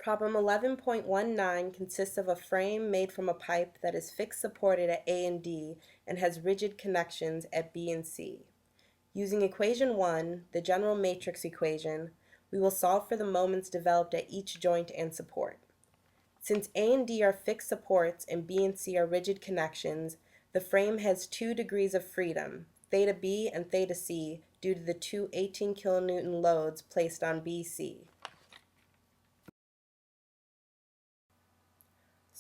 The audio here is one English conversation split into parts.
Problem 11.19 consists of a frame made from a pipe that is fixed supported at A and D and has rigid connections at B and C. Using equation 1, the general matrix equation, we will solve for the moments developed at each joint and support. Since A and D are fixed supports and B and C are rigid connections, the frame has 2 degrees of freedom, theta B and theta C, due to the two 18 kilonewton loads placed on BC.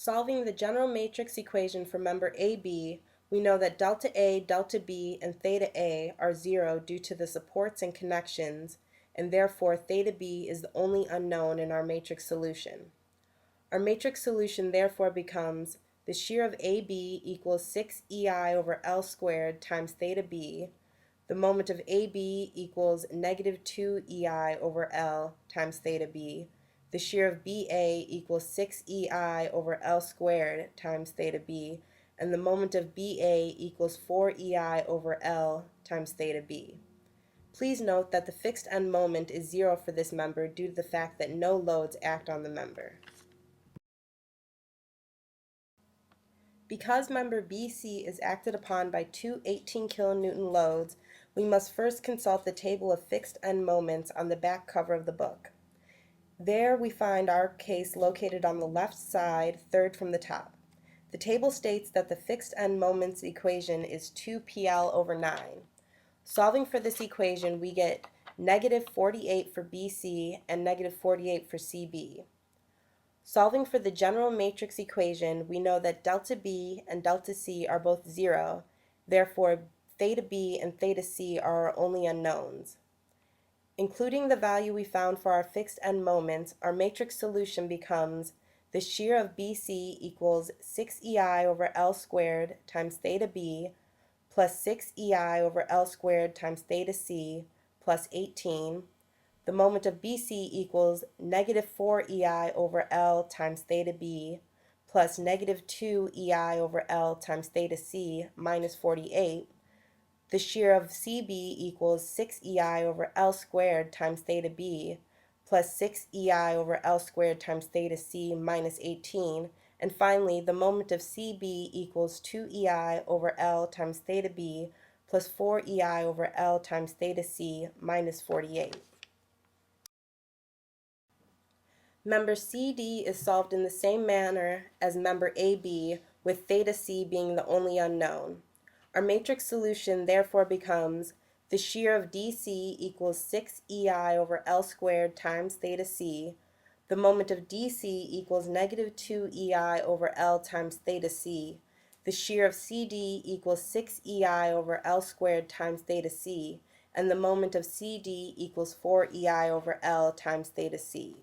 Solving the general matrix equation for member AB, we know that delta A, delta B, and theta A are 0 due to the supports and connections, and therefore theta B is the only unknown in our matrix solution. Our matrix solution therefore becomes the shear of AB equals 6 EI over L squared times theta B. The moment of AB equals negative 2 EI over L times theta B. The shear of BA equals 6 EI over L squared times theta B. And the moment of BA equals 4 EI over L times theta B. Please note that the fixed end moment is 0 for this member due to the fact that no loads act on the member. Because member BC is acted upon by two 18 kilonewton loads, we must first consult the table of fixed end moments on the back cover of the book. There we find our case located on the left side, third from the top. The table states that the fixed end moments equation is 2pl over 9. Solving for this equation, we get negative 48 for BC and negative 48 for CB. Solving for the general matrix equation, we know that delta B and delta C are both 0, therefore theta B and theta C are our only unknowns. Including the value we found for our fixed end moments, our matrix solution becomes the shear of BC equals 6 EI over L squared times theta B plus 6 EI over L squared times theta C plus 18. The moment of BC equals negative 4 EI over L times theta B plus negative 2 EI over L times theta C minus 48. The shear of CB equals 6 EI over L squared times theta B plus 6 EI over L squared times theta C minus 18. And finally, the moment of CB equals 2 EI over L times theta B plus 4 EI over L times theta C minus 48. Member CD is solved in the same manner as member AB, with theta C being the only unknown. Our matrix solution therefore becomes the shear of DC equals 6 EI over L squared times theta C. The moment of DC equals negative 2 EI over L times theta C. The shear of CD equals 6 EI over L squared times theta C. And the moment of CD equals 4 EI over L times theta C.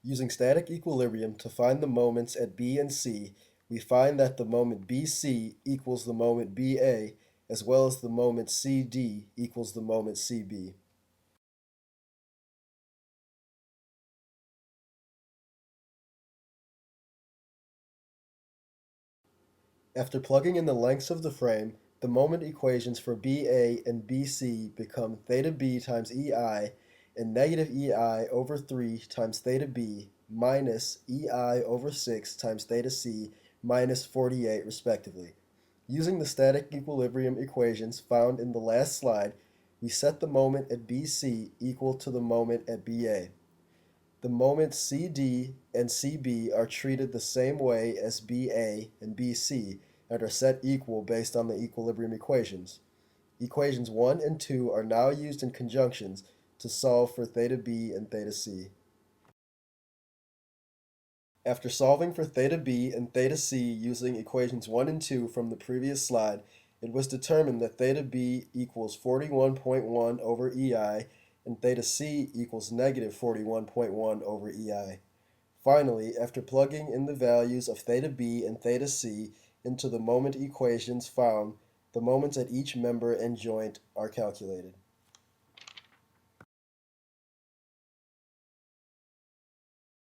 Using static equilibrium to find the moments at B and C, we find that the moment BC equals the moment BA, as well as the moment CD equals the moment CB. After plugging in the lengths of the frame, the moment equations for BA and BC become theta B times EI and negative EI over 3 times theta B minus EI over 6 times theta C minus 48 respectively. Using the static equilibrium equations found in the last slide, we set the moment at BC equal to the moment at BA. The moments CD and CB are treated the same way as BA and BC and are set equal based on the equilibrium equations. Equations 1 and 2 are now used in conjunctions to solve for theta B and theta C. After solving for theta B and theta C using equations 1 and 2 from the previous slide, it was determined that theta B equals 41.1 over EI and theta C equals negative 41.1 over EI. Finally, after plugging in the values of theta B and theta C into the moment equations found, the moments at each member and joint are calculated.